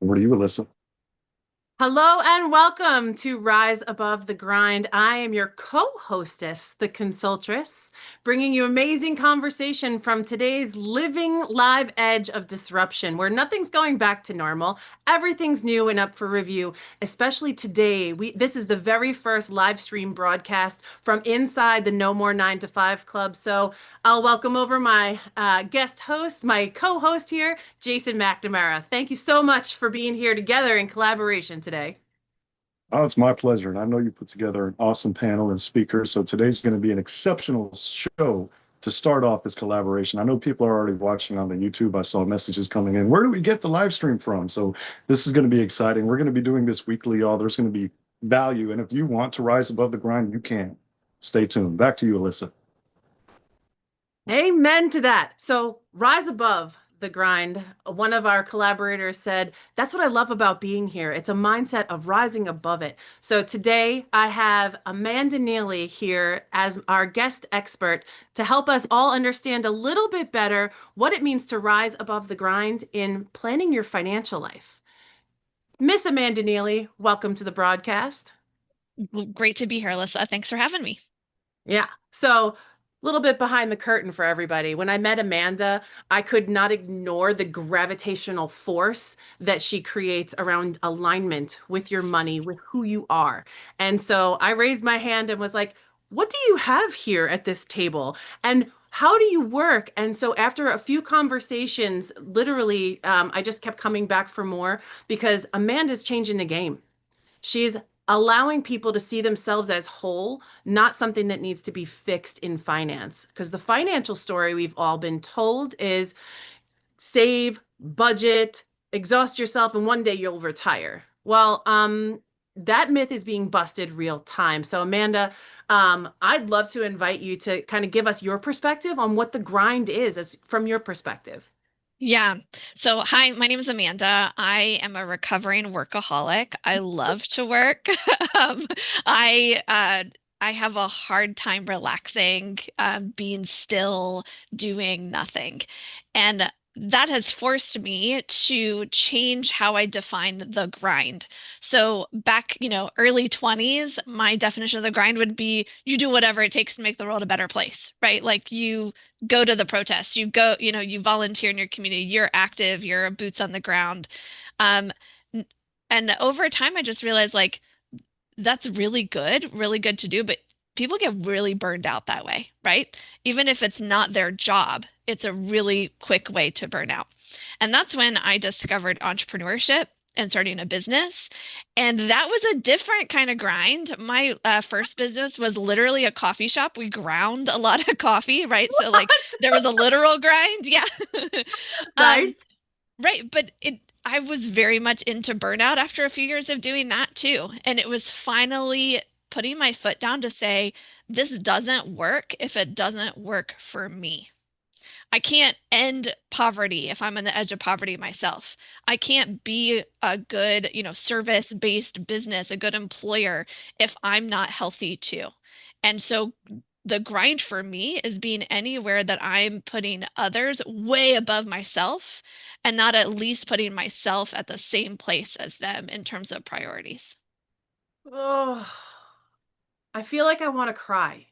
Over to you, Alyssa. Hello and welcome to Rise Above the Grind. I am your co-hostess, the Consultress, bringing you amazing conversation from today's living live edge of disruption, where nothing's going back to normal, everything's new and up for review. Especially today, this is the very first live stream broadcast from inside the No More 9 to 5 Club. So I'll welcome over my guest host, my co-host here, Jason McNamara. Thank you so much for being here together in collaboration today. Oh, it's my pleasure. And I know you put together an awesome panel and speakers. So today's going to be an exceptional show to start off this collaboration. I know people are already watching on the YouTube. I saw messages coming in. Where do we get the live stream from? So this is going to be exciting. We're going to be doing this weekly, y'all. There's going to be value. And if you want to rise above the grind, you can. Stay tuned. Back to you, Alyssa. Amen to that. So, rise above the grind. One of our collaborators said, "That's what I love about being here. It's a mindset of rising above it." So, today I have Amanda Neely here as our guest expert to help us all understand a little bit better what it means to rise above the grind in planning your financial life. Miss Amanda Neely, welcome to the broadcast. Great to be here, Alyssa. Thanks for having me. Yeah. So, a little bit behind the curtain for everybody. When I met Amanda, I could not ignore the gravitational force that she creates around alignment with your money, with who you are. And so I raised my hand and was like, "What do you have here at this table? And how do you work?" And so after a few conversations, literally, I just kept coming back for more because Amanda's changing the game. She's allowing people to see themselves as whole, not something that needs to be fixed in finance. Because the financial story we've all been told is save, budget, exhaust yourself, and one day you'll retire. Well, that myth is being busted real time. So, Amanda, I'd love to invite you to kind of give us your perspective on what the grind is as from your perspective. Yeah. So, hi, my name is Amanda. I am a recovering workaholic. I love to work. Um, I I have a hard time relaxing, being still, doing nothing. And that has forced me to change how I define the grind. So back, early 20s, my definition of the grind would be you do whatever it takes to make the world a better place, right? Like you go to the protests, you go, you volunteer in your community, you're active, you're boots on the ground. Um, and over time, I just realized like that's really good to do, but people get really burned out that way, right? Even if it's not their job, it's a really quick way to burn out. And that's when I discovered entrepreneurship and starting a business. And that was a different kind of grind. My first business was literally a coffee shop. We ground a lot of coffee, right? So, like, there was a literal grind. Yeah. um, Nice. Right, but I was very much into burnout after a few years of doing that too. And it was finally putting my foot down to say, this doesn't work if it doesn't work for me. I can't end poverty if I'm on the edge of poverty myself. I can't be a good, service-based business, a good employer if I'm not healthy too. And so the grind for me is being anywhere that I'm putting others way above myself and not at least putting myself at the same place as them in terms of priorities. Oh, I feel like I want to cry.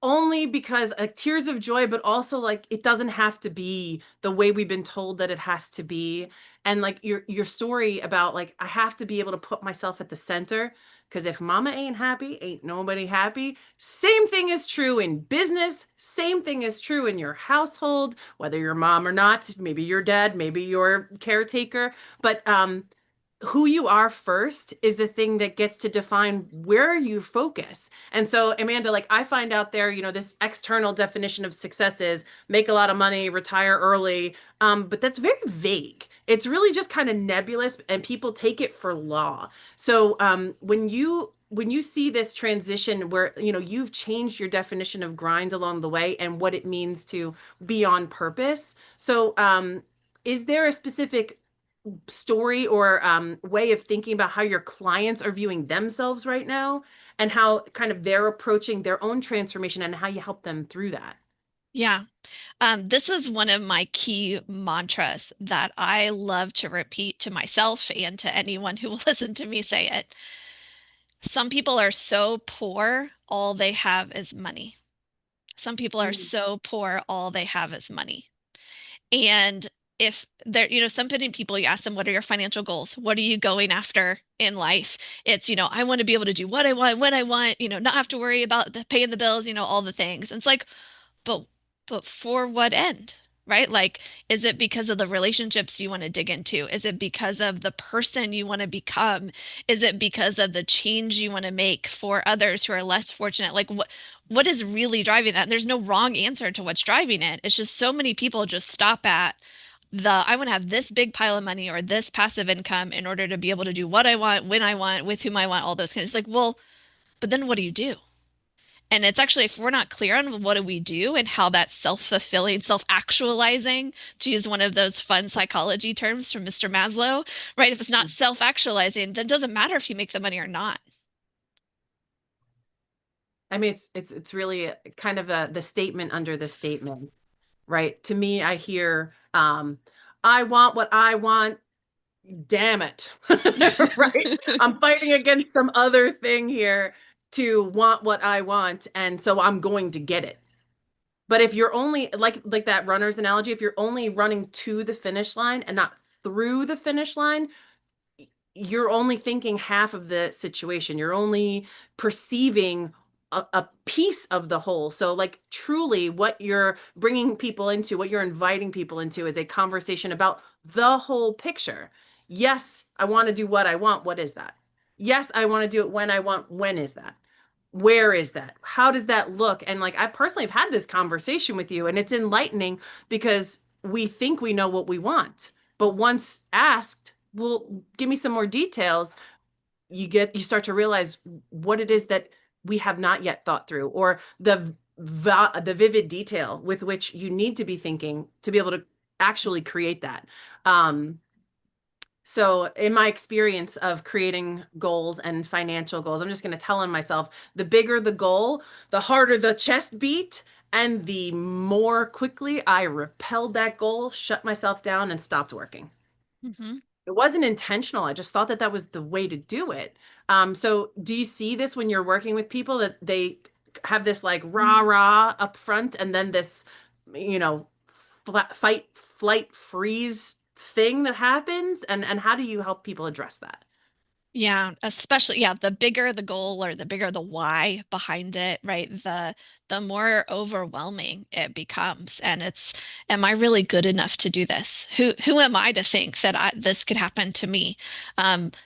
Only because tears of joy, but also like it doesn't have to be the way we've been told that it has to be. And like your story about like I have to be able to put myself at the center because if mama ain't happy, ain't nobody happy. Same thing is true in business, same thing is true in your household, whether you're mom or not, maybe your dad, maybe your caretaker, but who you are first is the thing that gets to define where you focus. And so, Amanda, like I find out there, this external definition of success is make a lot of money, retire early. But that's very vague. It's really just kind of nebulous and people take it for law. So, when you see this transition where, you've changed your definition of grind along the way and what it means to be on purpose. So, is there a specific story or way of thinking about how your clients are viewing themselves right now and how kind of they're approaching their own transformation and how you help them through that? Yeah. This is one of my key mantras that I love to repeat to myself and to anyone who will listen to me say it. Some people are so poor, all they have is money. Some people are Mm. so poor, all they have is money. And if they're, some people, you ask them, what are your financial goals? What are you going after in life? It's, I want to be able to do what I want, when I want, not have to worry about paying the bills, all the things. And it's like, but for what end? Right? Like, is it because of the relationships you want to dig into? Is it because of the person you want to become? Is it because of the change you want to make for others who are less fortunate? Like what is really driving that? And there's no wrong answer to what's driving it. It's just so many people just stop at I want to have this big pile of money or this passive income in order to be able to do what I want, when I want, with whom I want, all those kinds. It's like, well, but then what do you do? And it's actually, if we're not clear on what do we do and how that's self-fulfilling, self-actualizing, to use one of those fun psychology terms from Mr. Maslow, right? If it's not self-actualizing, then it doesn't matter if you make the money or not. I mean, it's really kind of the statement under the statement, right? To me, I hear, I want what I want. Damn it. Right? I'm fighting against some other thing here to want what I want, and so I'm going to get it. But if you're only like that runner's analogy, if you're only running to the finish line and not through the finish line, you're only thinking half of the situation. You're only perceiving a piece of the whole. So, like, truly, what you're bringing people into, what you're inviting people into, is a conversation about the whole picture. Yes, I want to do what I want. What is that? Yes, I want to do it when I want. When is that? Where is that? How does that look? And like, I personally have had this conversation with you, and it's enlightening because we think we know what we want. But once asked, well, give me some more details, you start to realize what it is that we have not yet thought through, or the vivid detail with which you need to be thinking to be able to actually create that. So in my experience of creating goals and financial goals, I'm just going to tell on myself, the bigger the goal, the harder the chest beat, and the more quickly I repelled that goal, shut myself down, and stopped working. Hmm. It wasn't intentional. I just thought that that was the way to do it. So do you see this when you're working with people, that they have this like rah rah up front, and then this, you know, fight, flight, freeze thing that happens? And how do you help people address that? Yeah, especially, yeah, the bigger the goal or the bigger the why behind it, right? The more overwhelming it becomes. And it's, am I really good enough to do this? Who am I to think that this could happen to me?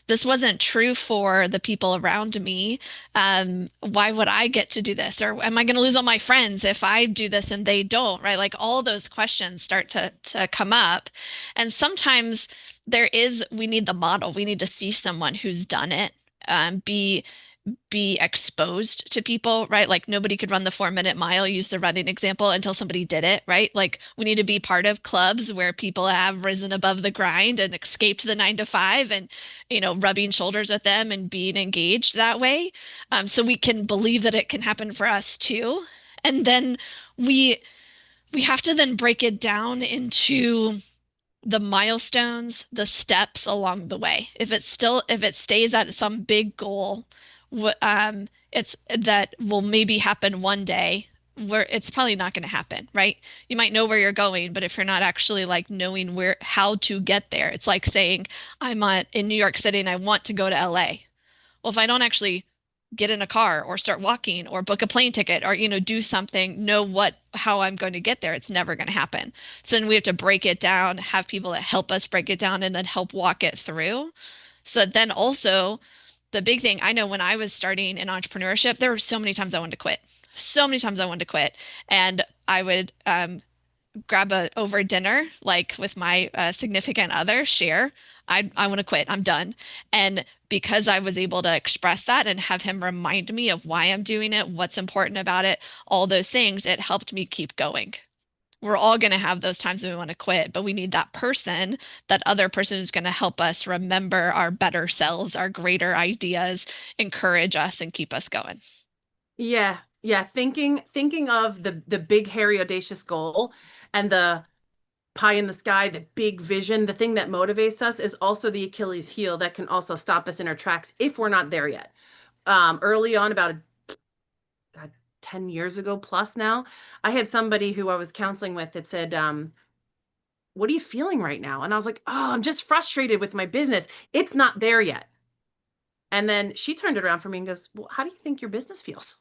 This wasn't true for the people around me. Why would I get to do this? Or am I going to lose all my friends if I do this and they don't, right? Like all those questions start to come up. And sometimes we need the model. We need to see someone who's done it, be exposed to people, right? Like nobody could run the 4 minute mile, use the running example, until somebody did it, right? Like we need to be part of clubs where people have risen above the grind and escaped the 9 to 5, and rubbing shoulders with them and being engaged that way, so we can believe that it can happen for us too. And then we we have to then break it down into the milestones, the steps along the way. If it stays at some big goal, it's that will maybe happen one day, where it's probably not going to happen, right? You might know where you're going, but if you're not actually like knowing how to get there, it's like saying, in New York City and I want to go to LA. Well, if I don't actually get in a car or start walking or book a plane ticket or, do something, know how I'm going to get there, it's never going to happen. So then we have to break it down, have people that help us break it down and then help walk it through. So then also the big thing, I know when I was starting in entrepreneurship, there were so many times I wanted to quit. So many times I wanted to quit. And I would grab a over dinner, like with my significant other, share. I want to quit. I'm done. And because I was able to express that and have him remind me of why I'm doing it, what's important about it, all those things, it helped me keep going. We're all going to have those times when we want to quit, but we need that person, that other person who's going to help us remember our better selves, our greater ideas, encourage us, and keep us going. Yeah. Yeah, thinking of the big hairy audacious goal and the pie in the sky, the big vision, the thing that motivates us is also the Achilles heel that can also stop us in our tracks if we're not there yet. Early on, about God, 10 years ago plus now, I had somebody who I was counseling with that said, what are you feeling right now? And I was like, oh, I'm just frustrated with my business. It's not there yet. And then she turned it around for me and goes, well, how do you think your business feels?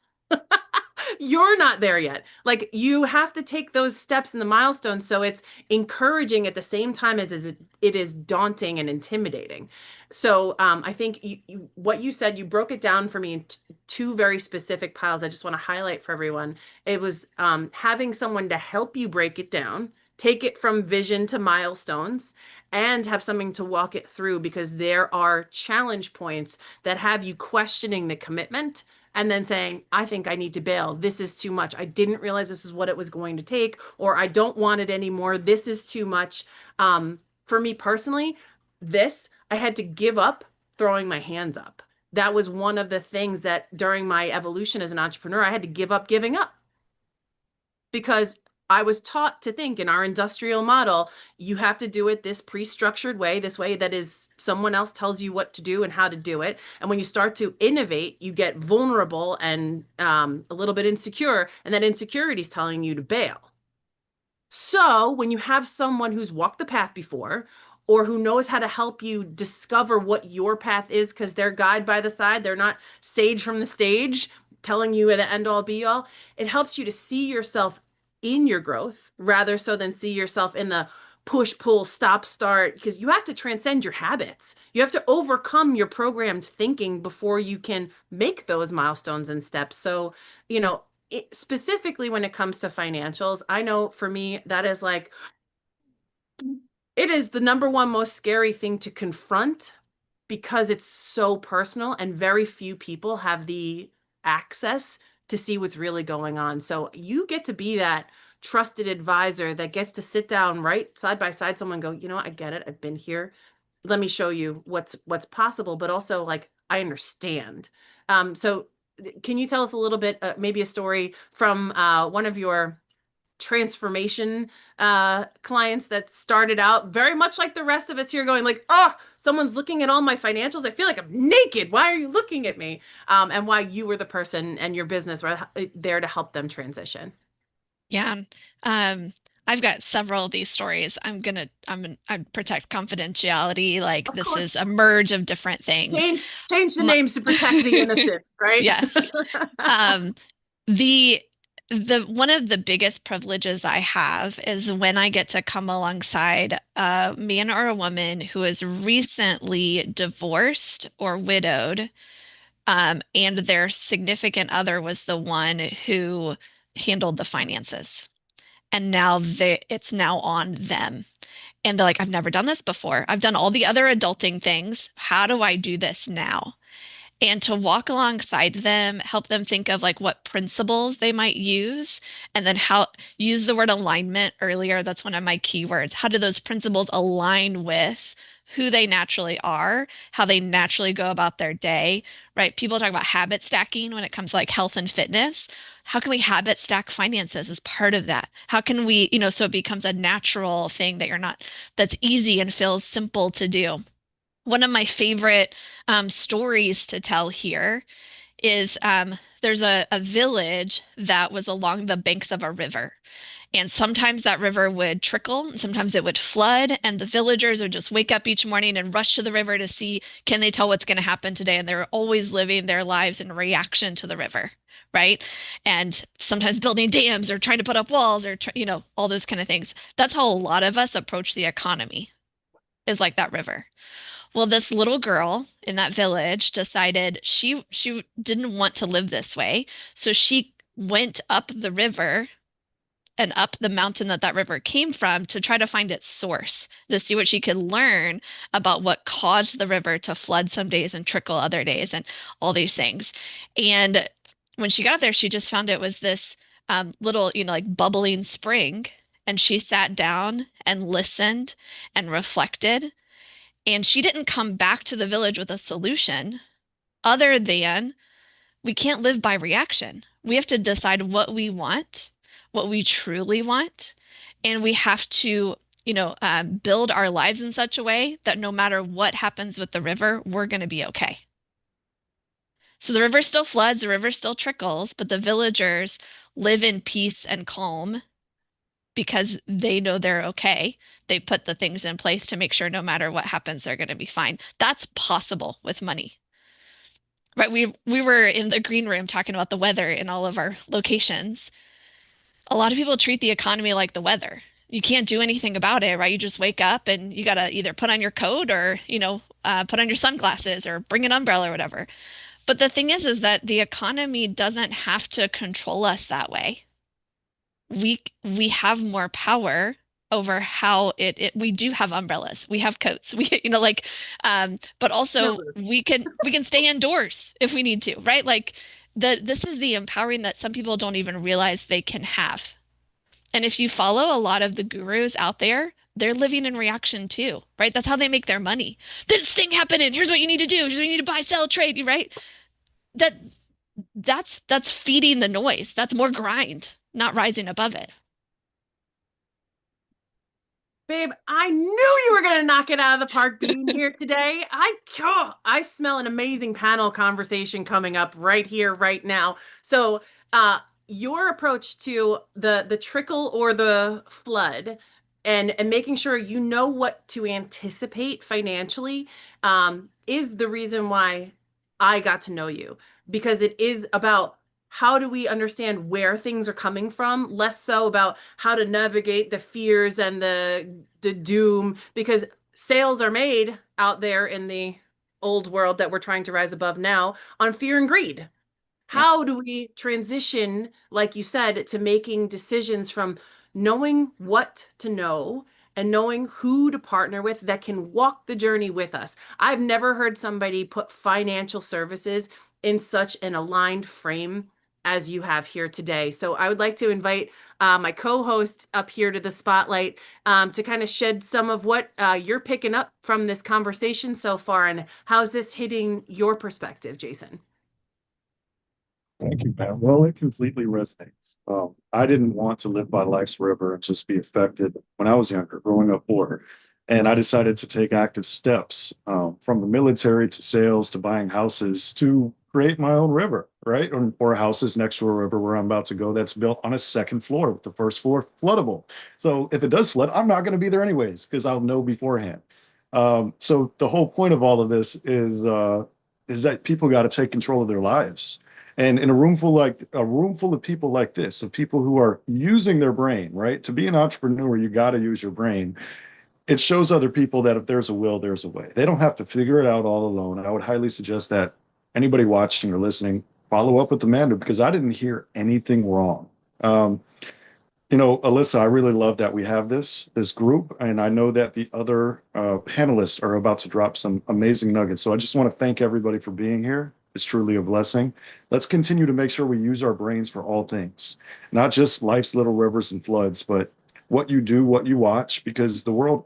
You're not there yet. Like you have to take those steps and the milestones. So it's encouraging at the same time as it is daunting and intimidating. So I think what you said, you broke it down for me in two very specific piles. I just want to highlight for everyone. It was having someone to help you break it down, take it from vision to milestones, and have something to walk it through because there are challenge points that have you questioning the commitment and then saying, I think I need to bail. This is too much. I didn't realize this is what it was going to take, or I don't want it anymore. This is too much. For me personally, I had to give up throwing my hands up. That was one of the things that during my evolution as an entrepreneur, I had to give up giving up because I was taught to think in our industrial model, you have to do it this pre-structured way, this way that is someone else tells you what to do and how to do it. And when you start to innovate, you get vulnerable and a little bit insecure, and that insecurity is telling you to bail. So when you have someone who's walked the path before, or who knows how to help you discover what your path is, because they're guide by the side, they're not sage from the stage telling you the end all be all. It helps you to see yourself in your growth rather so than see yourself in the push, pull, stop, start, because you have to transcend your habits. You have to overcome your programmed thinking before you can make those milestones and steps. So, specifically when it comes to financials, I know for me, that is like, it is the number one most scary thing to confront because it's so personal and very few people have the access to see what's really going on. So you get to be that trusted advisor that gets to sit down right side by side someone go, I get it. I've been here. Let me show you what's possible, but also like I understand. So can you tell us a little bit, maybe a story from one of your transformation clients that started out very much like the rest of us here going like, oh, someone's looking at all my financials. I feel like I'm naked. Why are you looking at me? And why you were the person and your business were there to help them transition. Yeah. Um, I've got several of these stories. I protect confidentiality. Like Of this course. is a merge of different things. Change the My, names to protect the innocent, right? yes. Um, the the one of the biggest privileges I have is when I get to come alongside a man or a woman who is recently divorced or widowed, and their significant other was the one who handled the finances. And now it's now on them. And they're like, I've never done this before. I've done all the other adulting things. How do I do this now? And to walk alongside them, help them think of like what principles they might use, and then how use the word alignment earlier. That's one of my keywords. How do those principles align with who they naturally are, how they naturally go about their day, right? People talk about habit stacking when it comes to like health and fitness. How can we habit stack finances as part of that? How can we, so it becomes a natural thing that that's easy and feels simple to do. One of my favorite stories to tell here is there's a village that was along the banks of a river. And sometimes that river would trickle, sometimes it would flood, and the villagers would just wake up each morning and rush to the river to see, can they tell what's going to happen today? And they're always living their lives in reaction to the river, right? And sometimes building dams or trying to put up walls or, all those kind of things. That's how a lot of us approach the economy, is like that river. Well, this little girl in that village decided she didn't want to live this way. So she went up the river and up the mountain that river came from to try to find its source, to see what she could learn about what caused the river to flood some days and trickle other days and all these things. And when she got there, she just found it was this little, like bubbling spring. And she sat down and listened and reflected, and she didn't come back to the village with a solution other than we can't live by reaction. we have to decide what we want, what we truly want, and we have to, build our lives in such a way that no matter what happens with the river, we're going to be okay. So the river still floods, the river still trickles, but the villagers live in peace and calm because they know they're okay. They put the things in place to make sure no matter what happens, they're going to be fine. That's possible with money. Right? We were in the green room talking about the weather in all of our locations. A lot of people treat the economy like the weather. You can't do anything about it, right? You just wake up and you got to either put on your coat or, put on your sunglasses or bring an umbrella or whatever. But the thing is that the economy doesn't have to control us that way. We have more power over how we do have umbrellas, we have coats, but also Killer. we can stay indoors if we need to, right? Like this is the empowering that some people don't even realize they can have. And if you follow a lot of the gurus out there, they're living in reaction too, right? That's how they make their money. This thing happening. Here's what you need to do. Here's what you need to buy, sell, trade, right? That that's feeding the noise. That's more grind, not rising above it. Babe, I knew you were going to knock it out of the park being here today. I smell an amazing panel conversation coming up right here, right now. So, your approach to the trickle or the flood and making sure you know what to anticipate financially is the reason why I got to know you, because it is about how do we understand where things are coming from, less so about how to navigate the fears and the doom, because sales are made out there in the old world that we're trying to rise above now on fear and greed. Yeah. How do we transition, like you said, to making decisions from knowing what to know and knowing who to partner with that can walk the journey with us? I've never heard somebody put financial services in such an aligned frame as you have here today. So I would like to invite my co-host up here to the spotlight to kind of shed some of what you're picking up from this conversation so far, and how's this hitting your perspective, Jason? Thank you, Pat. Well, it completely resonates. I didn't want to live by life's river and just be affected when I was younger, growing up poor. And I decided to take active steps from the military to sales to buying houses to create my own river, right? Or houses next to a river where I'm about to go that's built on a second floor with the first floor floodable. So if it does flood, I'm not going to be there anyways because I'll know beforehand. So the whole point of all of this is that people got to take control of their lives. And in a room full of people like this, of people who are using their brain, right? To be an entrepreneur, you got to use your brain. It shows other people that if there's a will, there's a way. They don't have to figure it out all alone. I would highly suggest that anybody watching or listening follow up with Amanda because I didn't hear anything wrong. Um, Alyssa, I really love that we have this group, and I know that the other panelists are about to drop some amazing nuggets. So I just want to thank everybody for being here. It's truly a blessing. Let's continue to make sure we use our brains for all things, not just life's little rivers and floods, but what you do, what you watch, because the world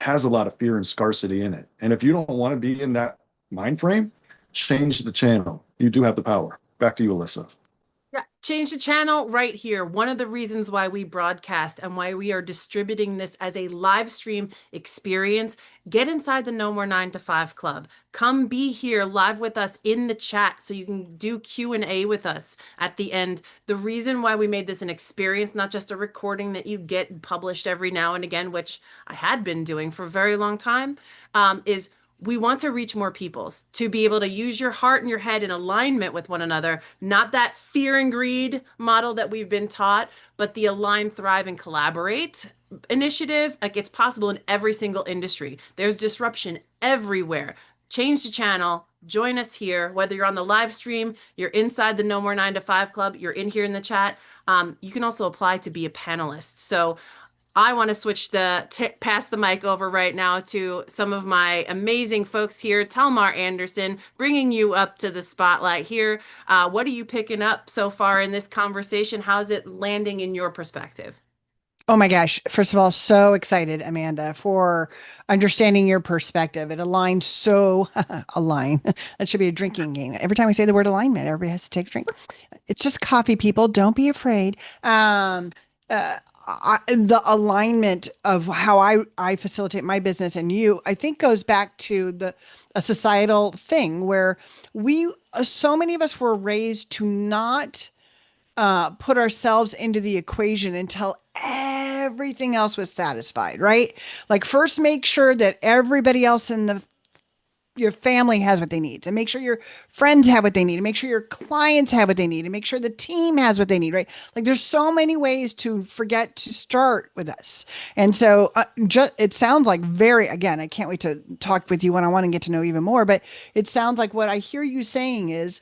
has a lot of fear and scarcity in it. And if you don't want to be in that mind frame, change the channel. You do have the power. Back to you, Alyssa. Yeah, change the channel right here. One of the reasons why we broadcast and why we are distributing this as a live stream experience, get inside the No More 9 to 5 Club. Come be here live with us in the chat so you can do Q&A with us at the end. The reason why we made this an experience, not just a recording that you get published every now and again, which I had been doing for a very long time, is we want to reach more people to be able to use your heart and your head in alignment with one another, not that fear and greed model that we've been taught, but the align, thrive, and collaborate initiative. Like, it's possible in every single industry. There's disruption everywhere. Change the channel. Join us here, whether you're on the live stream, you're inside the No More 9 to 5 Club, you're in here in the chat. You can also apply to be a panelist. So I want to switch pass the mic over right now to some of my amazing folks here. Talmar Anderson, bringing you up to the spotlight here. What are you picking up so far in this conversation? How's it landing in your perspective? Oh my gosh. First of all, so excited, Amanda, for understanding your perspective. It aligns so align. That should be a drinking game. Every time we say the word alignment, everybody has to take a drink. It's just coffee, people. Don't be afraid. The alignment of how I facilitate my business and you, I think goes back to the a societal thing where so many of us were raised to not put ourselves into the equation until everything else was satisfied, right? Like first make sure that everybody else in the your family has what they need, and make sure your friends have what they need, and make sure your clients have what they need, and make sure the team has what they need, right? Like there's so many ways to forget to start with us. And so just it sounds like very, again, I can't wait to talk with you when I want to get to know even more, but it sounds like what I hear you saying is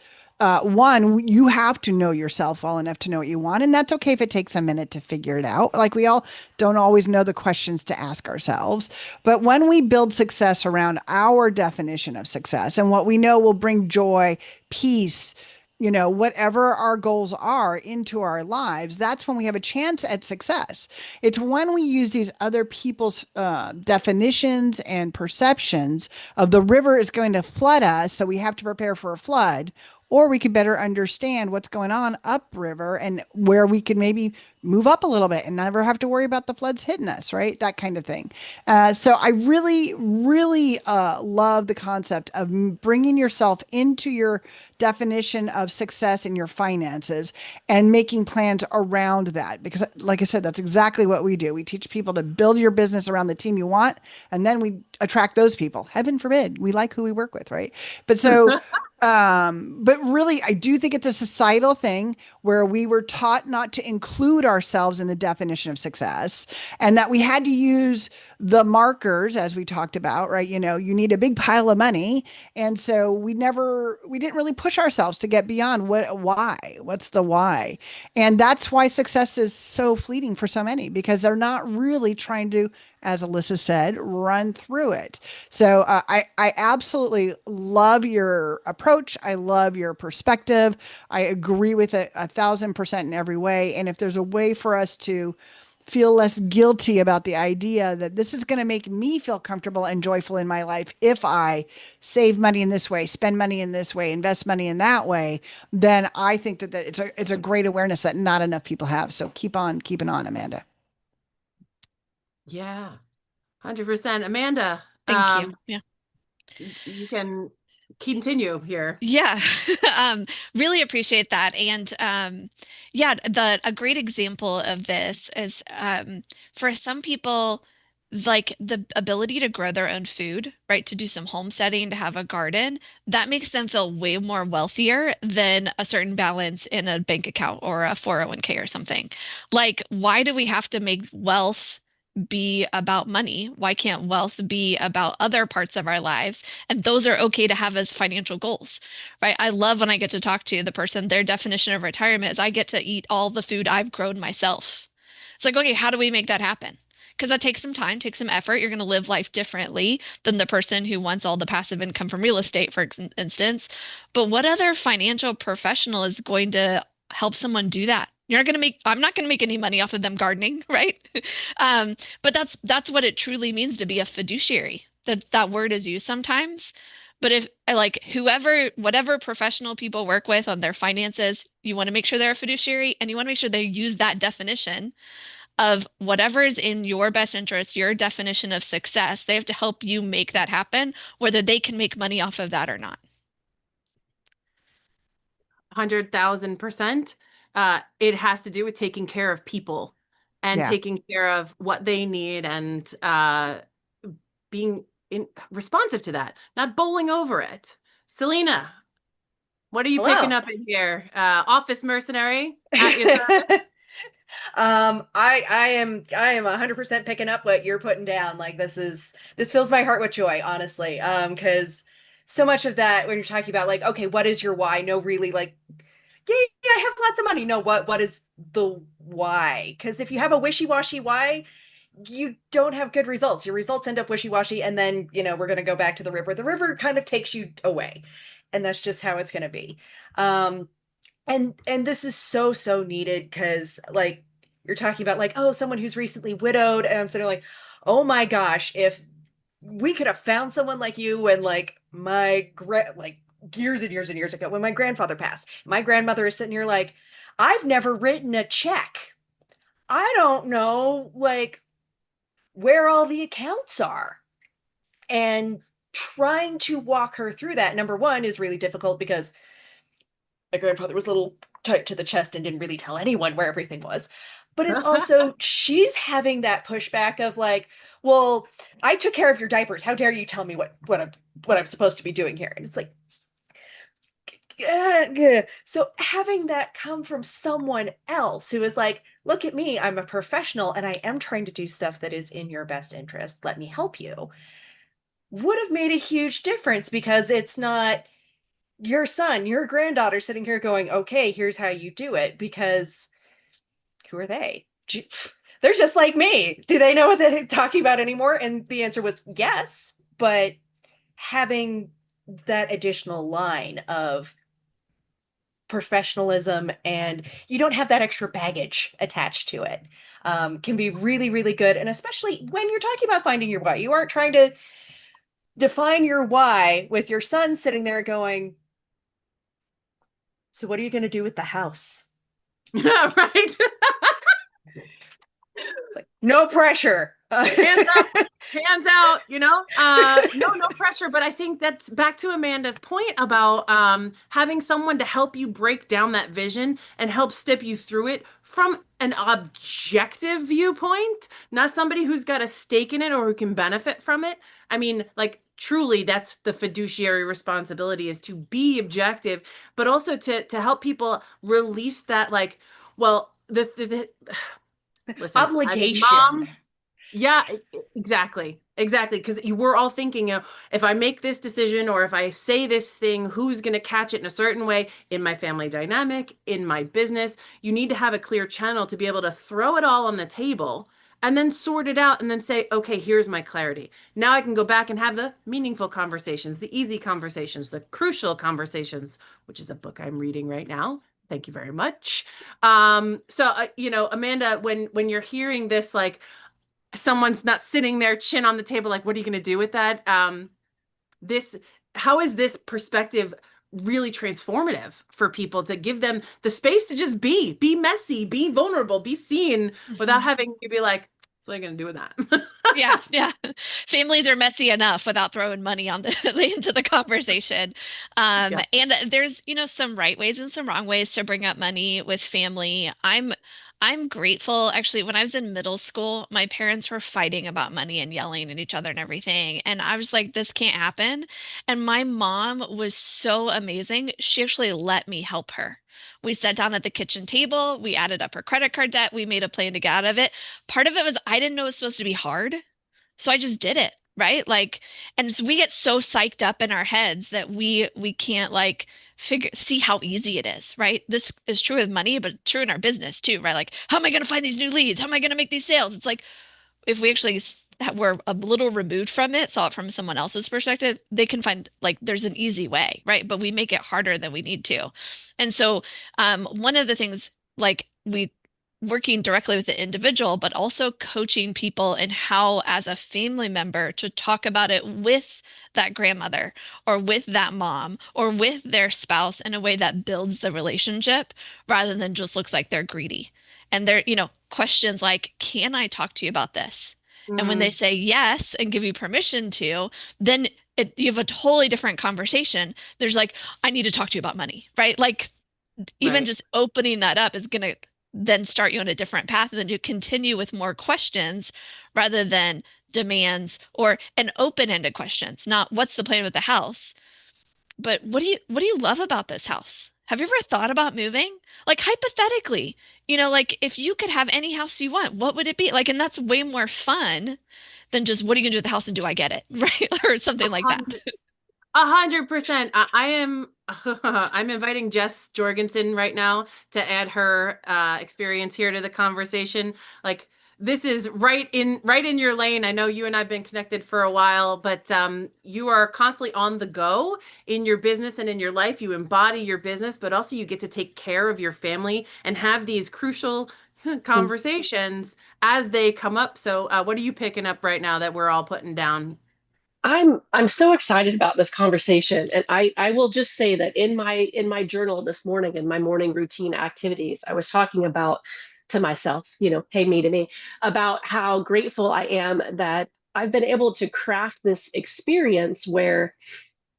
one, you have to know yourself well enough to know what you want. And that's okay if it takes a minute to figure it out. Like we all don't always know the questions to ask ourselves. But when we build success around our definition of success and what we know will bring joy, peace, whatever our goals are into our lives, that's when we have a chance at success. It's when we use these other people's definitions and perceptions of the river is going to flood us, so we have to prepare for a flood, or we could better understand what's going on upriver and where we could maybe move up a little bit and never have to worry about the floods hitting us, right? That kind of thing. So I really, really love the concept of bringing yourself into your definition of success in your finances and making plans around that. Because, like I said, that's exactly what we do. We teach people to build your business around the team you want, and then we attract those people. Heaven forbid, we like who we work with, right? But so but really, I do think it's a societal thing where we were taught not to include ourselves in the definition of success and that we had to use the markers, as we talked about, right? You need a big pile of money. And so we didn't really push ourselves to get beyond what's the why? And that's why success is so fleeting for so many because they're not really trying to, as Alyssa said, run through it. So I absolutely love your approach. I love your perspective. I agree with it 1,000% in every way. And if there's a way for us to feel less guilty about the idea that this is going to make me feel comfortable and joyful in my life if I save money in this way, spend money in this way, invest money in that way, then I think that it's a great awareness that not enough people have. So keep on keeping on, Amanda. Yeah, 100%. Amanda, Thank you. Yeah. you can continue here. Yeah. Really appreciate that. And yeah, a great example of this is for some people, like the ability to grow their own food, right? To do some homesteading, to have a garden, that makes them feel way more wealthier than a certain balance in a bank account or a 401k or something. Like, why do we have to make wealth be about money? Why can't wealth be about other parts of our lives? And those are okay to have as financial goals, right? I love when I get to talk to the person, their definition of retirement is I get to eat all the food I've grown myself. It's like, okay, how do we make that happen? Because that takes some time, takes some effort. You're going to live life differently than the person who wants all the passive income from real estate, for instance. But what other financial professional is going to help someone do that? You're not going to make, I'm not going to make any money off of them gardening, right? But that's what it truly means to be a fiduciary. That word is used sometimes. But if like whatever professional people work with on their finances, you want to make sure they're a fiduciary and you want to make sure they use that definition of whatever is in your best interest, your definition of success. They have to help you make that happen, whether they can make money off of that or not. 100,000%. It has to do with taking care of people and Yeah. taking care of what they need and being responsive to that, not bowling over it. Selena, what are you Hello. picking up in here? Office mercenary at your service? I am 100% picking up what you're putting down. Like this fills my heart with joy, honestly. Because so much of that when you're talking about like, okay, what is your why? No, really, like, yeah, yeah, I have lots of money. No, what is the why? Because if you have a wishy-washy why, you don't have good results. Your results end up wishy-washy, and then, we're gonna go back to the river. The river kind of takes you away, and that's just how it's gonna be. And this is so needed because like you're talking about like, oh, someone who's recently widowed, and I'm sitting like, oh my gosh, if we could have found someone like you when like like years and years and years ago when my grandfather passed. My grandmother is sitting here like, I've never written a check. I don't know like where all the accounts are. And trying to walk her through that, number one, is really difficult because my grandfather was a little tight to the chest and didn't really tell anyone where everything was. But it's also, she's having that pushback of like, well, I took care of your diapers. How dare you tell me what I'm supposed to be doing here? And it's like, so having that come from someone else who is like, look at me, I'm a professional and I am trying to do stuff that is in your best interest. Let me help you. Would have made a huge difference because it's not your son, your granddaughter sitting here going, okay, here's how you do it. Because who are they? They're just like me. Do they know what they're talking about anymore? And the answer was yes. But having that additional line of professionalism and you don't have that extra baggage attached to it can be really, really good. And especially when you're talking about finding your why, you aren't trying to define your why with your son sitting there going, so what are you going to do with the house? Yeah, right. It's like, no pressure. Hands up, hands out, no pressure. But I think that's back to Amanda's point about having someone to help you break down that vision and help step you through it from an objective viewpoint, not somebody who's got a stake in it or who can benefit from it. I mean, like truly that's the fiduciary responsibility, is to be objective, but also to help people release that, like, well, the listen, as a Obligation. mom, yeah, exactly. Exactly. Because we're all thinking, if I make this decision or if I say this thing, who's going to catch it in a certain way in my family dynamic, in my business? You need to have a clear channel to be able to throw it all on the table and then sort it out and then say, okay, here's my clarity. Now I can go back and have the meaningful conversations, the easy conversations, the crucial conversations, which is a book I'm reading right now. Thank you very much. Amanda, when you're hearing this, like, someone's not sitting there chin on the table like, what are you going to do with that? This How is this perspective really transformative for people, to give them the space to just be messy, be vulnerable, be seen without having to be like, so what are you going to do with that? Yeah. Families are messy enough without throwing money on into the conversation. Yeah. And there's, some right ways and some wrong ways to bring up money with family. I'm grateful. Actually, when I was in middle school, my parents were fighting about money and yelling at each other and everything. And I was like, this can't happen. And my mom was so amazing. She actually let me help her. We sat down at the kitchen table, we added up her credit card debt, we made a plan to get out of it. Part of it was I didn't know it was supposed to be hard. So I just did it, right? Like, and so we get so psyched up in our heads that we can't like see how easy it is, right? This is true with money, but true in our business too, right? Like, how am I going to find these new leads? How am I going to make these sales? It's like if we actually were a little removed from it, saw it from someone else's perspective, they can find like there's an easy way, right? But we make it harder than we need to. And so, one of the things like we working directly with the individual, but also coaching people in how, as a family member, to talk about it with that grandmother or with that mom or with their spouse in a way that builds the relationship rather than just looks like they're greedy. And they're, questions like, can I talk to you about this? And when they Mm, say yes and give you permission to, then you have a totally different conversation. There's like, I need to talk to you about money, right? Like, even right. just opening that up is going to then start you on a different path and then you continue with more questions rather than demands or an open-ended questions, not what's the plan with the house, but what do you love about this house? Have you ever thought about moving? Like hypothetically, like if you could have any house you want, what would it be? Like, and that's way more fun than just what are you gonna do with the house and do I get it? Right? Or something like that. 100%. I am I'm inviting Jess Jorgensen right now to add her experience here to the conversation. Like, this is right in your lane. I know you and I've been connected for a while, but you are constantly on the go in your business and in your life. You embody your business, but also you get to take care of your family and have these crucial conversations as they come up. So, what are you picking up right now that we're all putting down? I'm so excited about this conversation, and I will just say that in my journal this morning, in my morning routine activities, I was talking about to myself, hey, me to me, about how grateful I am that I've been able to craft this experience where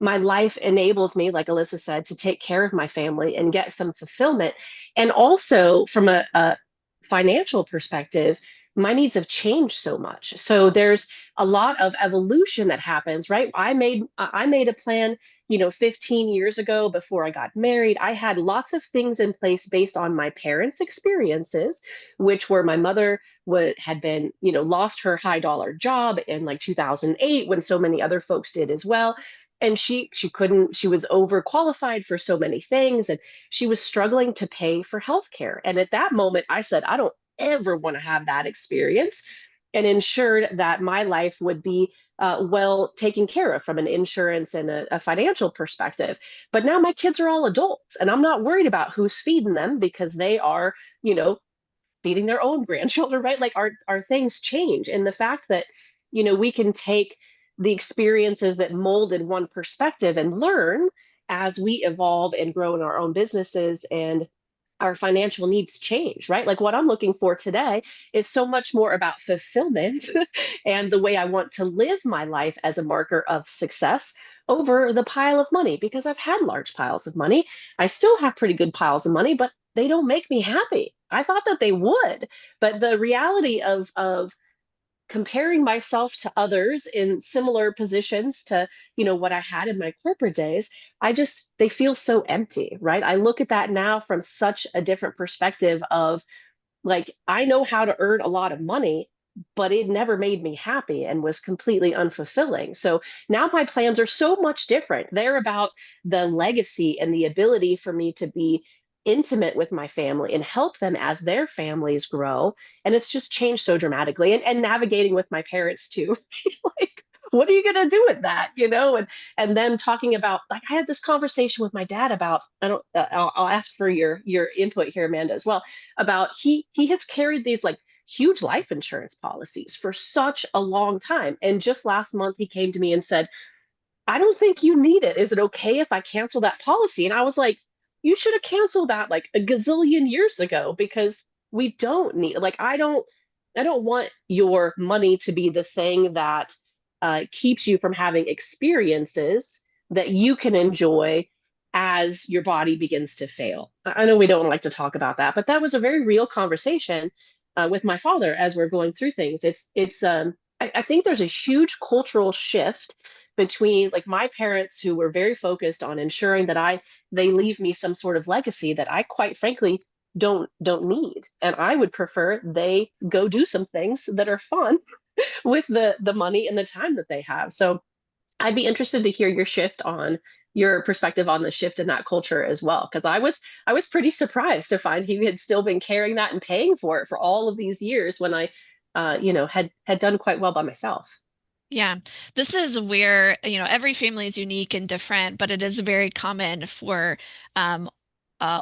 my life enables me, like Alyssa said, to take care of my family and get some fulfillment. And also from a financial perspective, my needs have changed so much. So there's a lot of evolution that happens, right? I made a plan, 15 years ago before I got married. I had lots of things in place based on my parents' experiences, which were my mother had been, lost her high dollar job in like 2008 when so many other folks did as well, and she couldn't, she was overqualified for so many things, and she was struggling to pay for healthcare. And at that moment I said, I don't ever want to have that experience, and ensured that my life would be well taken care of from an insurance and a financial perspective. But now my kids are all adults, and I'm not worried about who's feeding them because they are, you know feeding their own grandchildren, right? Like our things change. And the fact that, we can take the experiences that molded one perspective and learn as we evolve and grow in our own businesses, and our financial needs change, right? Like what I'm looking for today is so much more about fulfillment and the way I want to live my life as a marker of success over the pile of money, because I've had large piles of money. I still have pretty good piles of money, but they don't make me happy. I thought that they would, but the reality of comparing myself to others in similar positions to, what I had in my corporate days, they feel so empty, right? I look at that now from such a different perspective of, like, I know how to earn a lot of money, but it never made me happy and was completely unfulfilling. So now my plans are so much different. They're about the legacy and the ability for me to be intimate with my family and help them as their families grow. And it's just changed so dramatically. And navigating with my parents too. Like, what are you going to do with that, and then talking about, like, I had this conversation with my dad about, I don't I'll ask for your input here, Amanda, as well, about he has carried these like huge life insurance policies for such a long time, and just last month he came to me and said, I don't think you need it. Is it okay if I cancel that policy? And I was like, you should have canceled that like a gazillion years ago, because we don't need, like, I don't want your money to be the thing that keeps you from having experiences that you can enjoy as your body begins to fail. I know we don't like to talk about that, but that was a very real conversation with my father as we're going through things. I think there's a huge cultural shift between, like, my parents, who were very focused on ensuring that they leave me some sort of legacy that I quite frankly don't need, and I would prefer they go do some things that are fun with the money and the time that they have. So I'd be interested to hear your perspective on the shift in that culture as well, because I was pretty surprised to find he had still been carrying that and paying for it for all of these years when I had done quite well by myself. Yeah, this is where, every family is unique and different, but it is very common for um,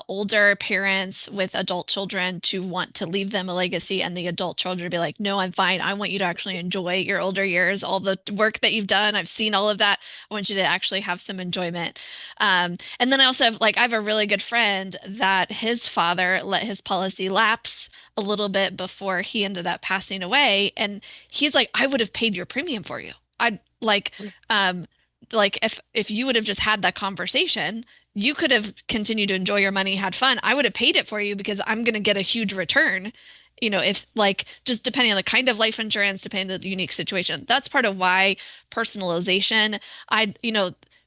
older parents with adult children to want to leave them a legacy, and the adult children to be like, no, I'm fine. I want you to actually enjoy your older years, all the work that you've done. I've seen all of that. I want you to actually have some enjoyment. And then I also have, like, I have a really good friend that his father let his policy lapse a little bit before he ended up passing away. And he's like, I would have paid your premium for you. I'd um, like if you would have just had that conversation, you could have continued to enjoy your money, had fun. I would have paid it for you because I'm going to get a huge return. If, like, just depending on the kind of life insurance, depending on the unique situation. That's part of why personalization,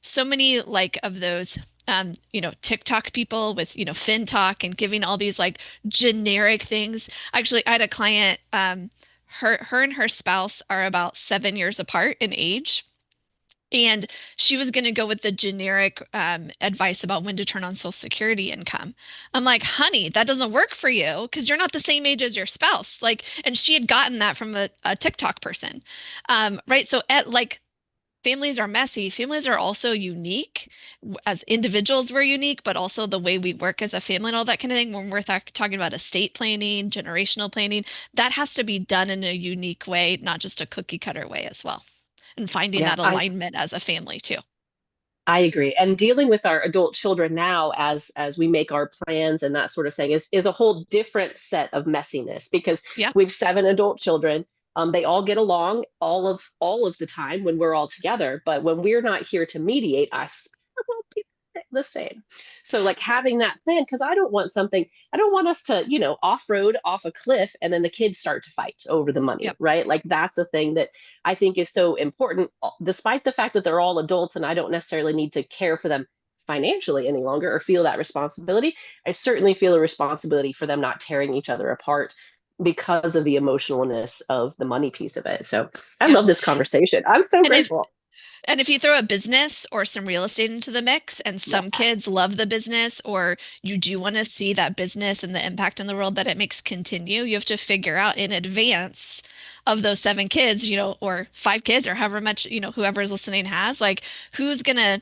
so many like of those TikTok people with, Fin Talk and giving all these like generic things. Actually, I had a client, her and her spouse are about 7 years apart in age. And she was going to go with the generic advice about when to turn on Social Security income. I'm like, honey, that doesn't work for you because you're not the same age as your spouse. Like, and she had gotten that from a TikTok person. Right. So at like families are messy. Families are also unique. As individuals, we're unique, but also the way we work as a family and all that kind of thing. When we're talking about estate planning, generational planning, that has to be done in a unique way, not just a cookie cutter way as well. And finding Yeah, that alignment as a family too. I agree. And dealing with our adult children now as we make our plans and that sort of thing is a whole different set of messiness because Yeah. we've 7 adult children. They all get along all of the time when we're all together, but when we're not here to mediate, I won't be the same. So like having that plan, because I don't want us to, off-road off a cliff and then the kids start to fight over the money, Yep. right? Like that's the thing that I think is so important, despite the fact that they're all adults and I don't necessarily need to care for them financially any longer or feel that responsibility. I certainly feel a responsibility for them not tearing each other apart because of the emotionalness of the money piece of it. So I Yep. love this conversation. I'm so And if grateful. And if you throw a business or some real estate into the mix, and Yeah. some kids love the business, or you do want to see that business and the impact in the world that it makes continue, you have to figure out in advance of those 7 kids, or 5 kids, or however much, whoever is listening has, like who's going to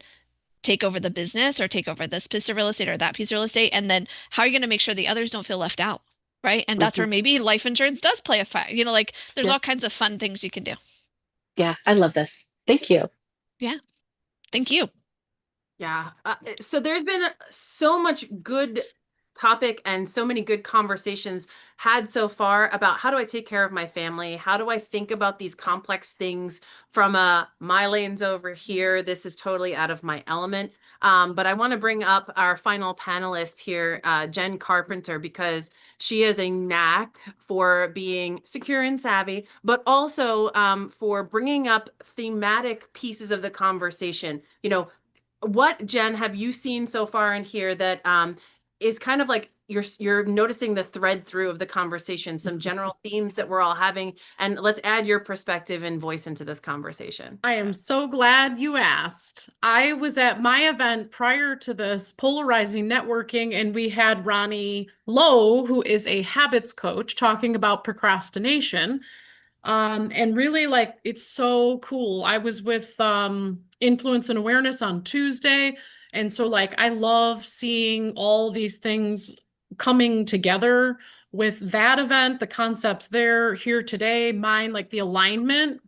take over the business or take over this piece of real estate or that piece of real estate. And then how are you going to make sure the others don't feel left out? Right. And that's Mhm. where maybe life insurance does play a factor. Like there's Yeah. all kinds of fun things you can do. Yeah, I love this. Thank you. Yeah. Thank you. Yeah. So there's been so much good topic and so many good conversations had so far about how do I take care of my family? How do I think about these complex things from my lane's over here? This is totally out of my element. But I want to bring up our final panelist here, Jen Carpenter, because she has a knack for being secure and savvy, but also for bringing up thematic pieces of the conversation. What, Jen, have you seen so far in here that is kind of like you're noticing the thread through of the conversation, some general themes that we're all having, and let's add your perspective and voice into this conversation. I am so glad you asked. I was at my event prior to this, Polarizing Networking, and we had Ronnie Lowe, who is a habits coach, talking about procrastination. And really, like, it's so cool. I was with Influence and Awareness on Tuesday. And so, like, I love seeing all these things coming together with that event, the concepts there, here today, mine, like the alignment.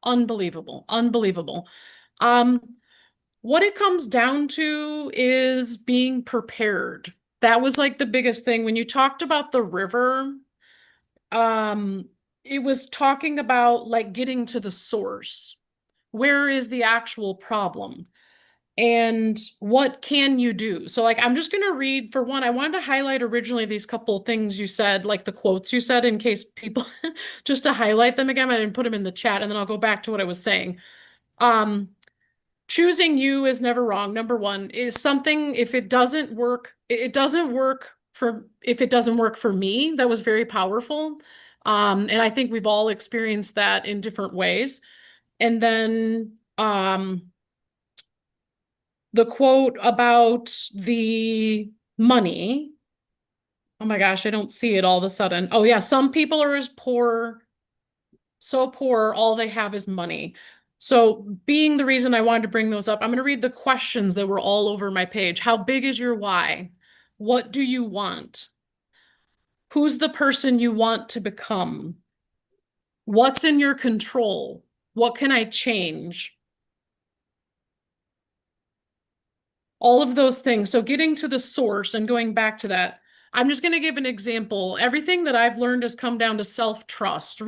Unbelievable, unbelievable. Um, what it comes down to is being prepared. That was like the biggest thing. When you talked about the river, um, it was talking about like getting to the source. Where is the actual problem? And what can you do? So, like, I'm just going to read for one. I wanted to highlight originally these couple things you said, like the quotes you said, in case people just to highlight them again. I didn't put them in the chat, and then I'll go back to what I was saying. Um, choosing you is never wrong. Number one is something, if it doesn't work, it doesn't work for, if it doesn't work for me, that was very powerful. And I think we've all experienced that in different ways. And then, the quote about the money. Oh my gosh, I don't see it all of a sudden. Oh yeah, some people are as poor, so poor, all they have is money. So being the reason I wanted to bring those up, I'm going to read the questions that were all over my page. How big is your why? What do you want? Who's the person you want to become? What's in your control? What can I change? All of those things. So getting to the source and going back to that, I'm just going to give an example. Everything that I've learned has come down to self-trust,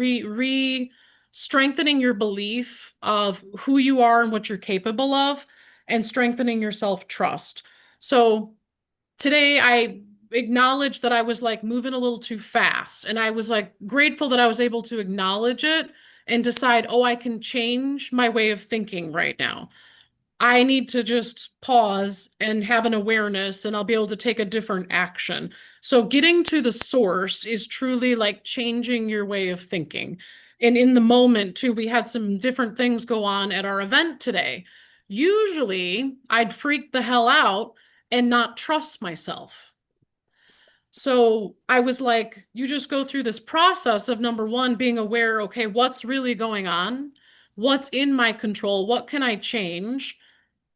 strengthening your belief of who you are and what you're capable of, and strengthening your self-trust. So today I acknowledged that I was like moving a little too fast, and I was like grateful that I was able to acknowledge it and decide, oh, I can change my way of thinking right now. I need to just pause and have an awareness, and I'll be able to take a different action. So getting to the source is truly like changing your way of thinking. And in the moment too, we had some different things go on at our event today. Usually I'd freak the hell out and not trust myself. So I was like, you just go through this process of number one, being aware, okay, what's really going on? what's in my control? What can I change?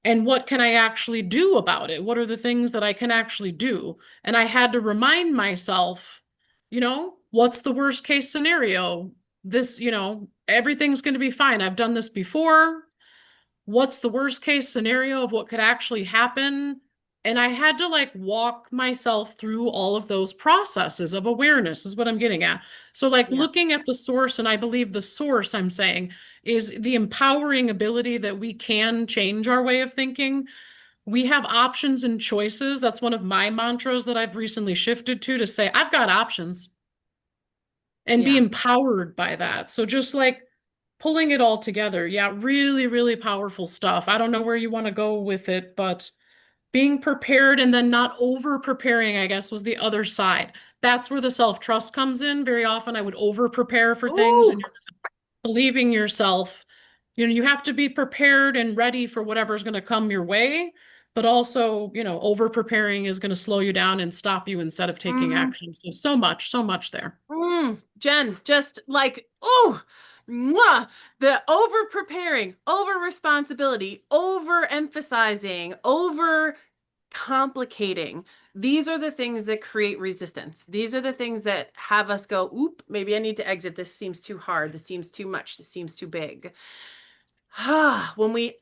And what can I actually do about it? What are the things that I can actually do? And I had to remind myself, what's the worst case scenario? This, everything's going to be fine. I've done this before. What's the worst case scenario of what could actually happen? And I had to like walk myself through all of those processes of awareness, is what I'm getting at. So, like Yeah. looking at the source, and I believe the source I'm saying is the empowering ability that we can change our way of thinking. We have options and choices. That's one of my mantras that I've recently shifted to say, I've got options and be Yeah. empowered by that. So, just like pulling it all together. Yeah, really, really powerful stuff. I don't know where you want to go with it, but being prepared and then not over preparing, I guess, was the other side. That's where the self-trust comes in. Very often I would over prepare for things Ooh. and you're believing yourself. You have to be prepared and ready for whatever's going to come your way, but also, over preparing is going to slow you down and stop you instead of taking Mhm. action. So much there. Jen, just like, oh, mwah, the over preparing, over responsibility, over emphasizing, over complicating. These are the things that create resistance. These are the things that have us go, oop, maybe I need to exit. This seems too hard. This seems too much. This seems too big. When we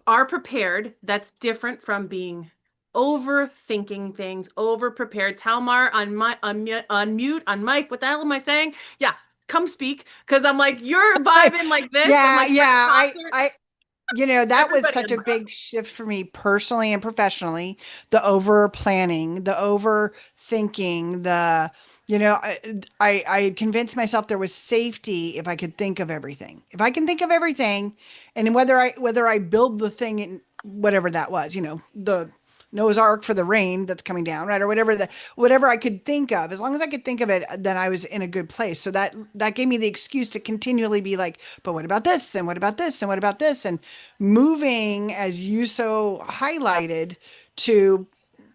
are prepared, that's different from being overthinking things, over prepared. Talmar, on my unmute, on mic. What the hell am I saying? Yeah, come speak, because I'm like, you're vibing like this. I'm Yeah, like, we're yeah. in concert. That was Everybody such a in love. big shift for me personally and professionally. The over planning, the overthinking, I had convinced myself there was safety if I could think of everything. If I can think of everything, and whether I build the thing in whatever that was, the Noah's Ark for the rain that's coming down, right? Or whatever I could think of. As long as I could think of it, then I was in a good place. So that gave me the excuse to continually be like, but what about this? And what about this? And what about this? And moving, as you so highlighted, to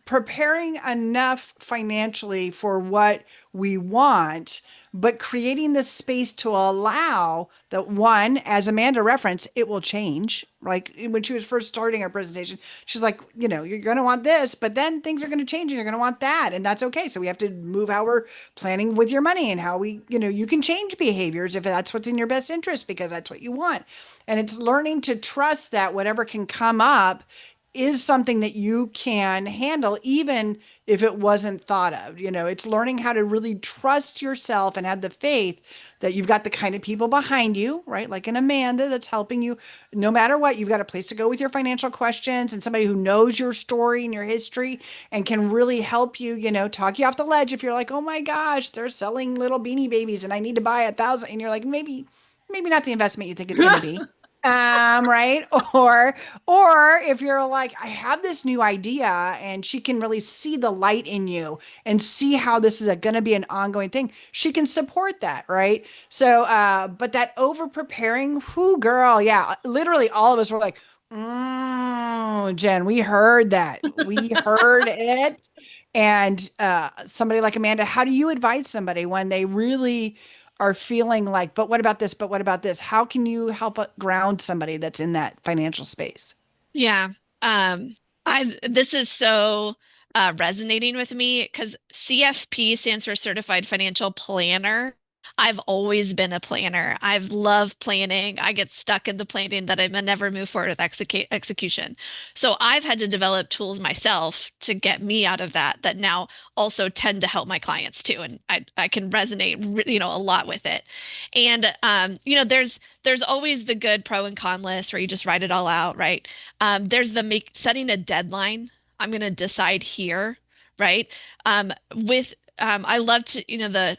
preparing enough financially for what we want, but creating the space to allow that one, as Amanda referenced, it will change. Like when she was first starting our presentation, she's like, you're going to want this, but then things are going to change and you're going to want that. And that's okay. So we have to move how we're planning with your money and how you can change behaviors if that's what's in your best interest because that's what you want. And it's learning to trust that whatever can come up is something that you can handle, even if it wasn't thought of. It's learning how to really trust yourself and have the faith that you've got the kind of people behind you, right? Like an Amanda that's helping you no matter what. You've got a place to go with your financial questions and somebody who knows your story and your history and can really help you, talk you off the ledge if you're like, oh my gosh, they're selling little beanie babies and I need to buy 1,000. And you're like, maybe not the investment you think it's going to be. Right. Or if you're like, I have this new idea and she can really see the light in you and see how this is going to be an ongoing thing, she can support that. Right. So, but that over preparing, whoo, girl. Yeah. Literally all of us were like, Jen, we heard that. We heard it. And somebody like Amanda, how do you advise somebody when they really are feeling like, but what about this? But what about this? How can you help ground somebody that's in that financial space? Yeah. This is so resonating with me because CFP stands for Certified Financial Planner. I've always been a planner. I've loved planning. I get stuck in the planning that I never move forward with execution. So I've had to develop tools myself to get me out of that now also tend to help my clients too. And I can resonate, a lot with it. And there's always the good pro and con list where you just write it all out, right? There's the setting a deadline. I'm going to decide here, right? With I love to,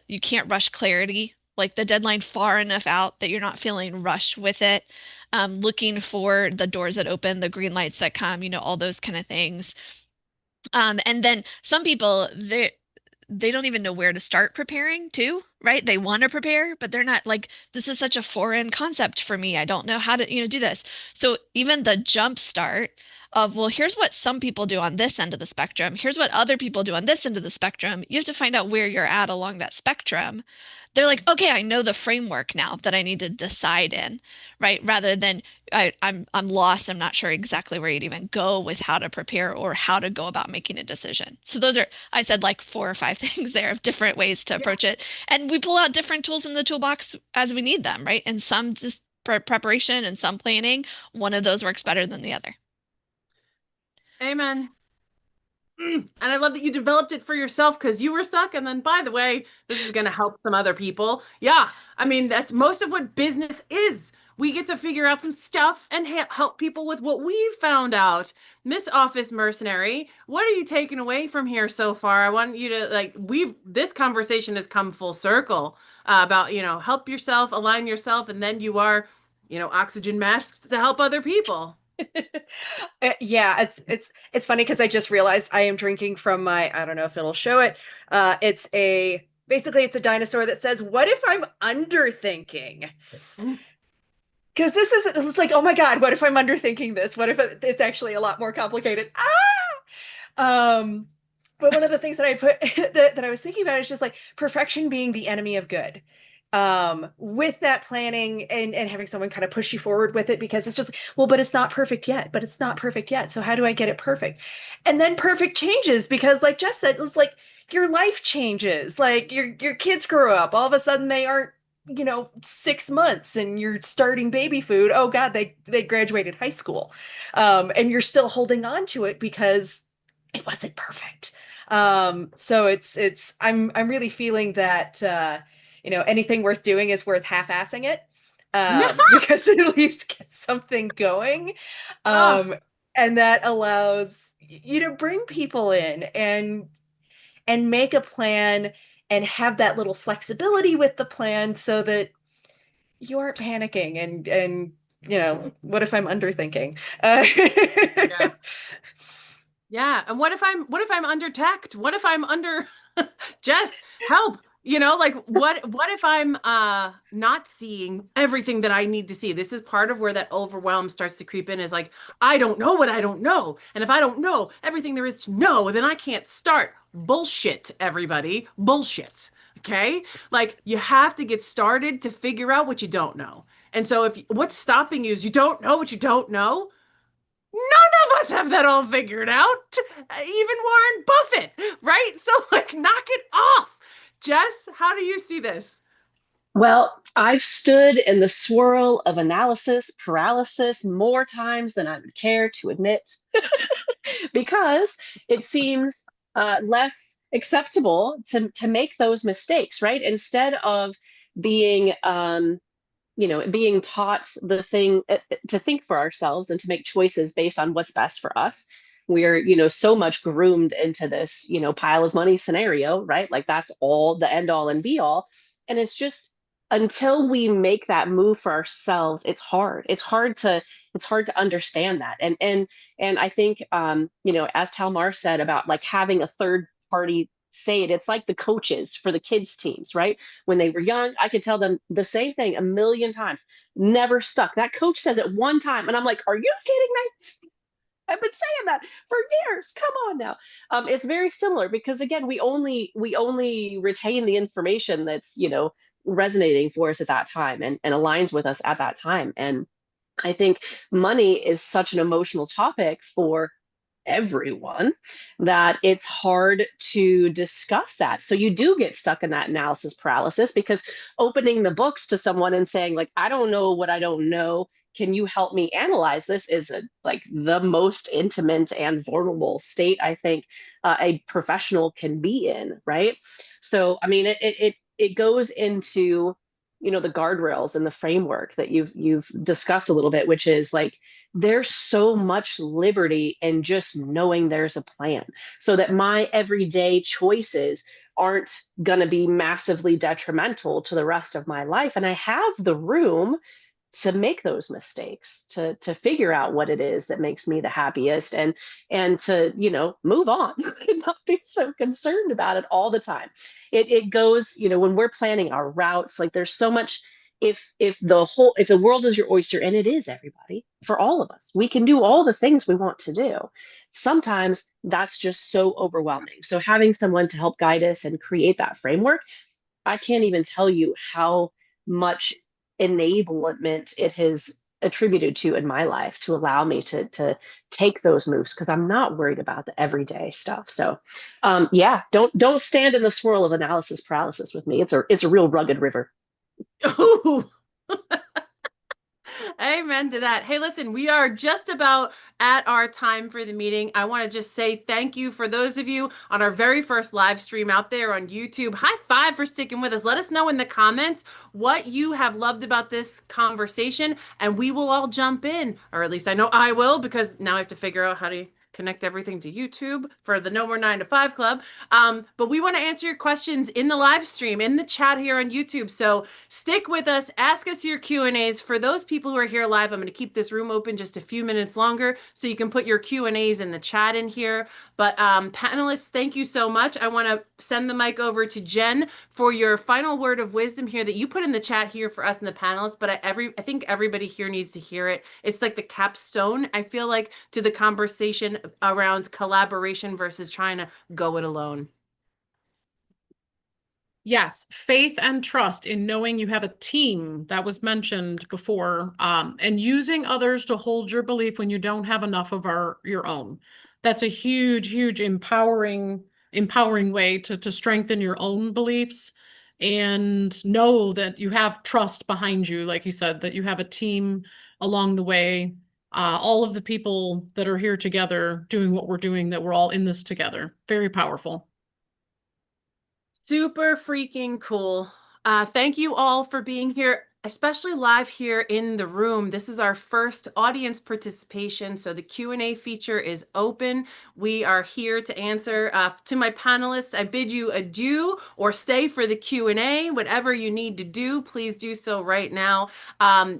you can't rush clarity, like the deadline far enough out that you're not feeling rushed with it. Looking for the doors that open, the green lights that come, all those kind of things. And then some people they don't even know where to start preparing too. right? They want to prepare, but they're not like, this is such a foreign concept for me. I don't know how to, do this. So even the jump start of, well, here's what some people do on this end of the spectrum. Here's what other people do on this end of the spectrum. You have to find out where you're at along that spectrum. They're like, okay, I know the framework now that I need to decide in, right? Rather than I'm lost. I'm not sure exactly where you'd even go with how to prepare or how to go about making a decision. So those are, I said like 4 or 5 things there of different ways to approach it. And we pull out different tools from the toolbox as we need them, right? And some just preparation and some planning, one of those works better than the other. Amen. And I love that you developed it for yourself because you were stuck. And then, by the way, this is going to help some other people. Yeah. I mean, that's most of what business is. We get to figure out some stuff and help people with what we've found out. Miss Office Mercenary, what are you taking away from here so far? I want you to this conversation has come full circle about, help yourself, align yourself, and then you are, oxygen masked to help other people. Yeah, it's funny because I just realized I am drinking from my, I don't know if it'll show it. It's basically it's a dinosaur that says, "What if I'm underthinking?" Because it's like, oh my God, what if I'm underthinking this? What if it's actually a lot more complicated? But one of the things that I put that I was thinking about is just like perfection being the enemy of good. With that planning and having someone kind of push you forward with it because it's just, well, but it's not perfect yet, but it's not perfect yet. So how do I get it perfect? And then perfect changes because like Jess said, it's like your life changes. Like your kids grow up. All of a sudden they aren't, 6 months and you're starting baby food. Oh God, they graduated high school. And you're still holding on to it because it wasn't perfect. So I'm really feeling that anything worth doing is worth half-assing it. Because it at least gets something going. And that allows you to bring people in and make a plan and have that little flexibility with the plan so that you aren't panicking and what if I'm underthinking? Yeah. Yeah. And what if I'm undertacked? What if I'm under Jess, help? What if I'm not seeing everything that I need to see? This is part of where that overwhelm starts to creep in is like, I don't know what I don't know. And if I don't know everything there is to know, then I can't start. Bullshit, everybody. Bullshit. Okay? Like you have to get started to figure out what you don't know. And so if what's stopping you is you don't know what you don't know, none of us have that all figured out. Even Warren Buffett, right? So knock it off. Jess, how do you see this? Well, I've stood in the swirl of analysis paralysis more times than I would care to admit because it seems less acceptable to make those mistakes, right? Instead of being being taught the thing to think for ourselves and to make choices based on what's best for us. We're, so much groomed into this, pile of money scenario, right? Like that's all the end all and be all. And it's just until we make that move for ourselves, it's hard. It's hard to understand that. And I think as Talmar said about like having a third party say it, it's like the coaches for the kids teams, right? When they were young, I could tell them the same thing a million times, never stuck. That coach says it one time and I'm like, are you kidding me? I've been saying that for years. Come on now. It's very similar because again, we only retain the information that's resonating for us at that time and aligns with us at that time. And I think money is such an emotional topic for everyone that it's hard to discuss that. So you do get stuck in that analysis paralysis because opening the books to someone and saying like, I don't know what I don't know. Can you help me analyze this is like the most intimate and vulnerable state I think a professional can be in, right? So I mean it goes into the guardrails and the framework that you've discussed a little bit, which is like there's so much liberty in just knowing there's a plan so that my everyday choices aren't going to be massively detrimental to the rest of my life. And I have the room to make those mistakes, to figure out what it is that makes me the happiest, and to, you know, move on and not be so concerned about it all the time. It goes, you know, when we're planning our routes, like there's so much. If the world is your oyster, and it is, everybody, for all of us, we can do all the things we want to do. Sometimes that's just so overwhelming. So having someone to help guide us and create that framework, I can't even tell you how much enablement it has attributed to in my life to allow me to take those moves, because I'm not worried about the everyday stuff. So yeah, don't stand in the swirl of analysis paralysis with me. It's a real rugged river. Ooh. Amen to that. Hey, listen, we are just about at our time for the meeting. I want to just say thank you for those of you on our very first live stream out there on YouTube. High five for sticking with us. Let us know in the comments what you have loved about this conversation, and we will all jump in, or at least I know I will, because now I have to figure out how to connect everything to YouTube for the No More 9 to 5 Club. But we want to answer your questions in the live stream, in the chat here on YouTube. So stick with us, ask us your Q&As. For those people who are here live, I'm going to keep this room open just a few minutes longer so you can put your Q&As in the chat in here. But panelists, thank you so much. I want to send the mic over to Jen for your final word of wisdom here that you put in the chat here for us and the panelists, but I think everybody here needs to hear it. It's like the capstone, I feel like, to the conversation around collaboration versus trying to go it alone. Yes, faith and trust in knowing you have a team that was mentioned before, and using others to hold your belief when you don't have enough of your own. That's a huge, huge empowering way to strengthen your own beliefs and know that you have trust behind you, like you said, that you have a team along the way. All of the people that are here together doing what we're doing, that we're all in this together. Very powerful. Super freaking cool. Thank you all for being here, especially live here in the room. This is our first audience participation, so the Q&A feature is open. We are here to answer. To my panelists, I bid you adieu, or stay for the Q&A. Whatever you need to do, please do so right now.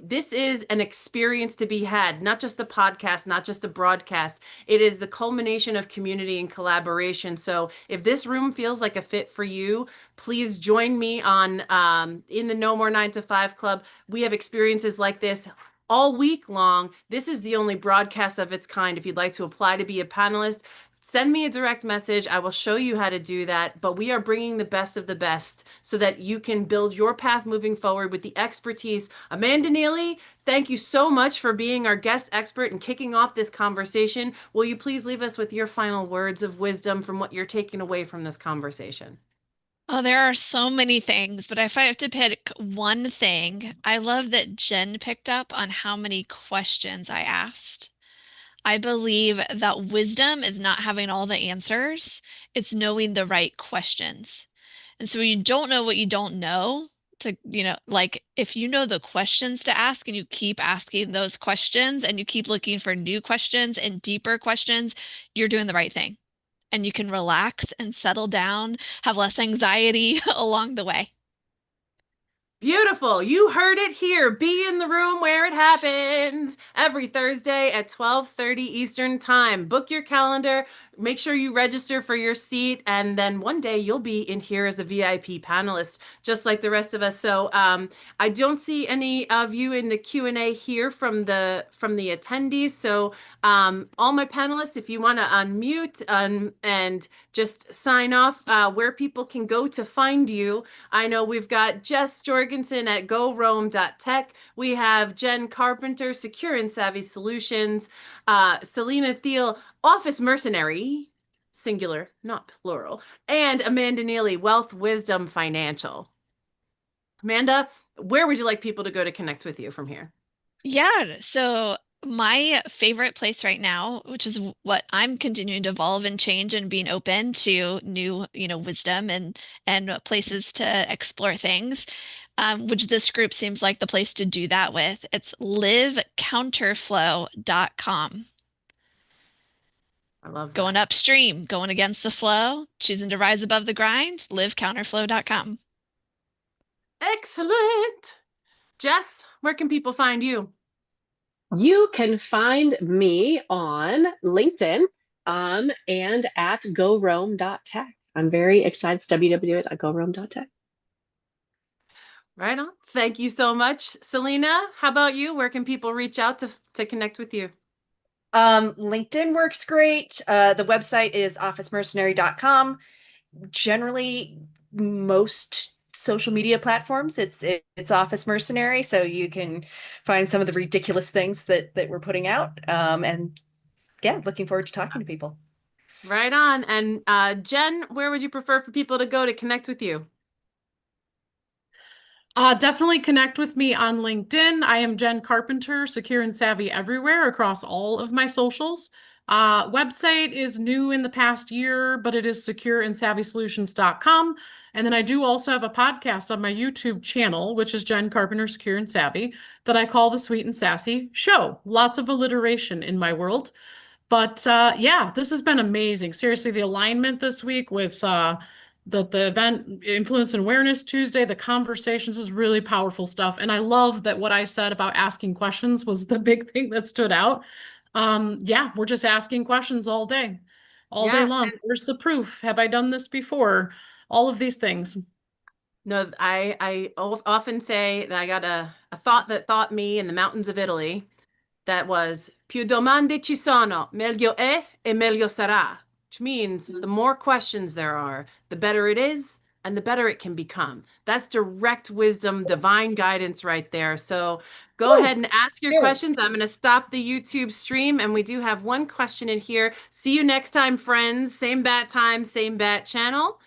This is an experience to be had, not just a podcast, not just a broadcast. It is the culmination of community and collaboration. So if this room feels like a fit for you, please join me on in the No More 9 to 5 Club. We have experiences like this all week long. This is the only broadcast of its kind. If you'd like to apply to be a panelist, send me a direct message. I will show you how to do that. But we are bringing the best of the best so that you can build your path moving forward with the expertise. Amanda Neely, thank you so much for being our guest expert and kicking off this conversation. Will you please leave us with your final words of wisdom from what you're taking away from this conversation? Oh, there are so many things, but if I have to pick one thing, I love that Jen picked up on how many questions I asked. I believe that wisdom is not having all the answers, it's knowing the right questions. And so when you don't know what you don't know, like if you know the questions to ask and you keep asking those questions and you keep looking for new questions and deeper questions, you're doing the right thing. And you can relax and settle down, have less anxiety along the way. Beautiful. You heard it here. Be in the room where it happens every Thursday at 12:30 Eastern Time. Book your calendar. Make sure you register for your seat, and then one day you'll be in here as a VIP panelist, just like the rest of us. So I don't see any of you in the Q&A here from the attendees. So all my panelists, if you want to unmute and just sign off where people can go to find you. I know we've got Jess Jorgensen at GoRoam.tech. We have Jen Carpenter, Secure and Savvy Solutions. Selena Thiel, Office Mercenary, singular, not plural. And Amanda Neely, Wealth Wisdom Financial. Amanda, where would you like people to go to connect with you from here? Yeah, so my favorite place right now, which is what I'm continuing to evolve and change and being open to new, wisdom and places to explore things, which this group seems like the place to do that with. It's livecounterflow.com. I love that. Going upstream, going against the flow, choosing to rise above the grind, livecounterflow.com. Excellent. Jess, where can people find you? You can find me on LinkedIn and at gorome.tech. I'm very excited. It's www.gorome.tech. Right on. Thank you so much. Selena, how about you? Where can people reach out to connect with you? LinkedIn works great. The website is officemercenary.com. Generally, most social media platforms, it's Office Mercenary, so you can find some of the ridiculous things that we're putting out. And yeah, looking forward to talking to people. Right on. And Jen, where would you prefer for people to go to connect with you? Definitely connect with me on LinkedIn. I am Jen Carpenter, secure and savvy everywhere across all of my socials. Website is new in the past year, but it is secureandsavvysolutions.com. And then I do also have a podcast on my YouTube channel, which is Jen Carpenter Secure and Savvy, that I call the Sweet and Sassy Show. Lots of alliteration in my world. But yeah, this has been amazing. Seriously, the alignment this week with the event Influence and Awareness Tuesday, the conversations is really powerful stuff. And I love that what I said about asking questions was the big thing that stood out. Yeah, we're just asking questions all day Yeah. long. Where's the proof? Have I done this before? All of these things. No, I often say that I got a thought that thought me in the mountains of Italy that was più domande ci sono, meglio è e meglio sarà, which means the more questions there are, the better it is and the better it can become. That's direct wisdom, divine guidance right there. So go ahead and ask your questions. Cheers. I'm going to stop the YouTube stream, and we do have one question in here. See you next time, friends. Same bat time, same bat channel.